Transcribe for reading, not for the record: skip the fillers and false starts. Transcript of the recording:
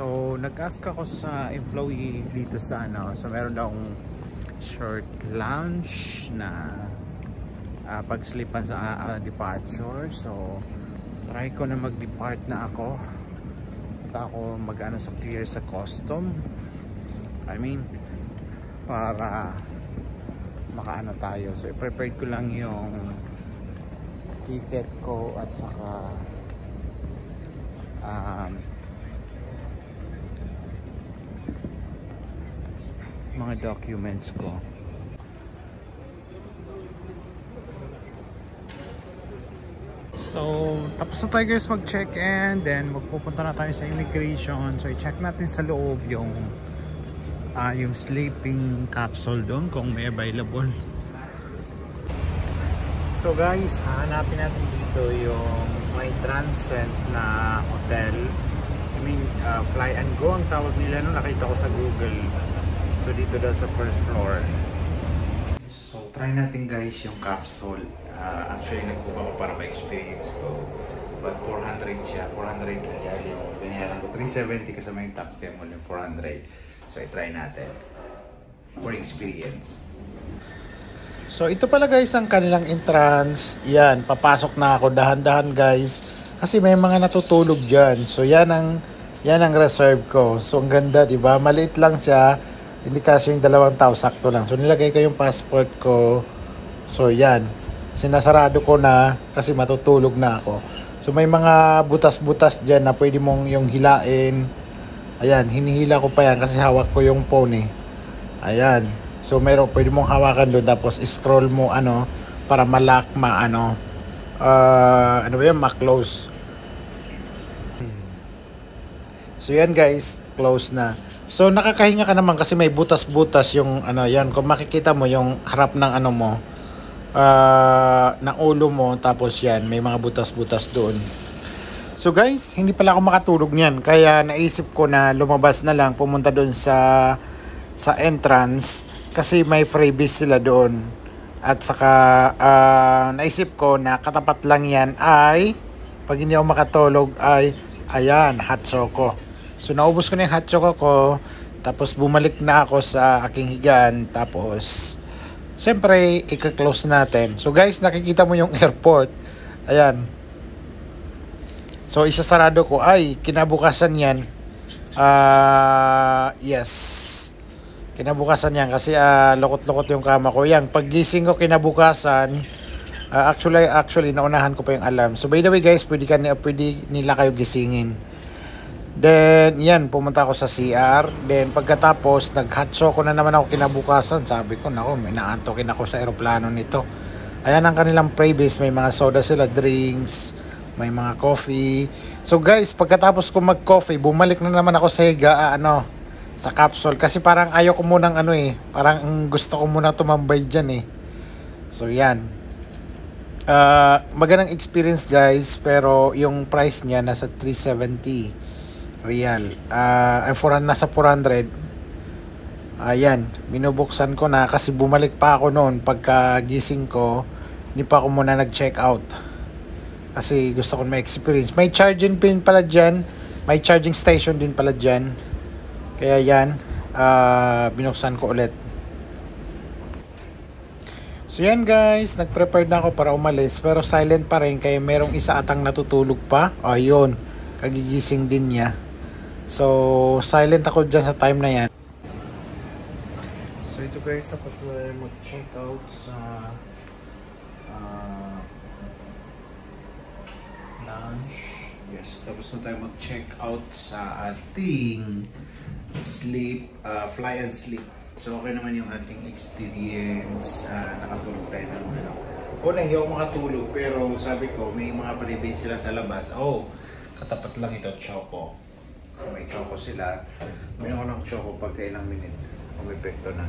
So, nag-ask ako sa employee dito sa so meron daw akong short lounge na pagslipan sa departure. So, try ko na mag-depart na ako. At ako sa clear sa custom. Para makaano tayo. So, i-prepared ko lang yung ticket ko at saka mga documents ko. So, tapos na tayo guys mag-check-in, then magpupunta na tayo sa immigration. So, i-check natin sa loob yung sleeping capsule doon kung may available. So guys, hanapin natin dito yung may transcend na hotel. Fly and go ang tawag nila nung nakita ko sa Google. So dito daw sa first floor. So try natin guys yung capsule. Actually nagbuka ko para ma-experience ko. But 400 siya, 400 real yung binayaran ko. 370 kasama yung tax, kaya mo yung 400. So i-try natin for experience. So ito pala guys ang kanilang entrance. Yan, papasok na ako dahan-dahan guys. Kasi may mga natutulog dyan. So yan ang reserve ko. So ang ganda, di ba? Maliit lang siya. Hindi kasi yung 2 tao, sakto lang. So nilagay ko yung passport ko. So yan, sinasarado ko na kasi matutulog na ako. So may mga butas-butas dyan na pwede mong yung hilain. Ayan, hinihila ko pa yan kasi hawak ko yung phone eh. Ayan. So pwede mong hawakan doon tapos scroll mo para ma-lock ma-close. So yan guys, close na. So nakakahinga ka naman kasi may butas-butas yung yan, kung makikita mo yung harap ng ng ulo mo, tapos yan may mga butas-butas doon. So guys, hindi pala ako makatulog niyan, kaya naisip ko na lumabas na lang, pumunta doon sa entrance kasi may freebies sila doon. At saka naisip ko na katapat lang yan ay pag hindi ako makatulog ay ayan, hot choco. So naubos ko na yung hot choco ko, tapos bumalik na ako sa aking higaan, tapos siyempre i-close natin. So guys, nakikita mo yung airport. Ayan. So isasarado ko ay kinabukasan yan. Yes. Kinabukasan yan kasi lokot-lokot yung kama ko. Yan, paggising ko kinabukasan, actually naunahan ko pa yung alarm. So by the way guys, pwede nila kayo gisingin. Then yan, pumunta ako sa CR. Then pagkatapos nag-hot choco na naman ako kinabukasan. Sabi ko, nako, may naantokin ako sa eroplano nito. Ayan ang kanilang freebies, may mga soda sila, drinks, may mga coffee. So guys, pagkatapos ko mag-coffee, bumalik na naman ako sa higa, sa capsule. Kasi parang ayaw ko munang parang gusto ko muna tumambay dyan eh. So yan. Magandang experience guys, pero yung price niya nasa 370 real. Nasa 400. Ayan, binubuksan ko na kasi bumalik pa ako noon pagkagising ko. Hindi pa ako muna nag-check out. Kasi gusto ko ma-experience. May charging pin pala dyan. May charging station din pala dyan. Kaya yan, binuksan ko ulit. So yan guys, nag-prepared na ako para umalis. Pero silent pa rin, kaya merong isa atang natutulog pa. Ayun, kagigising din niya. So silent ako dyan sa time na yan. So ito guys, tapos mag-check out sa lounge. Yes, tapos na tayo mag-check out sa ating fly and sleep. So okay naman yung ating experience. Nakatulog tayo ng hindi ako makatulog, pero sabi ko may mga freebies sila sa labas. Katapat lang ito, choco. May choco sila. May ako ng choco pagka ilang minute. Umepekto na.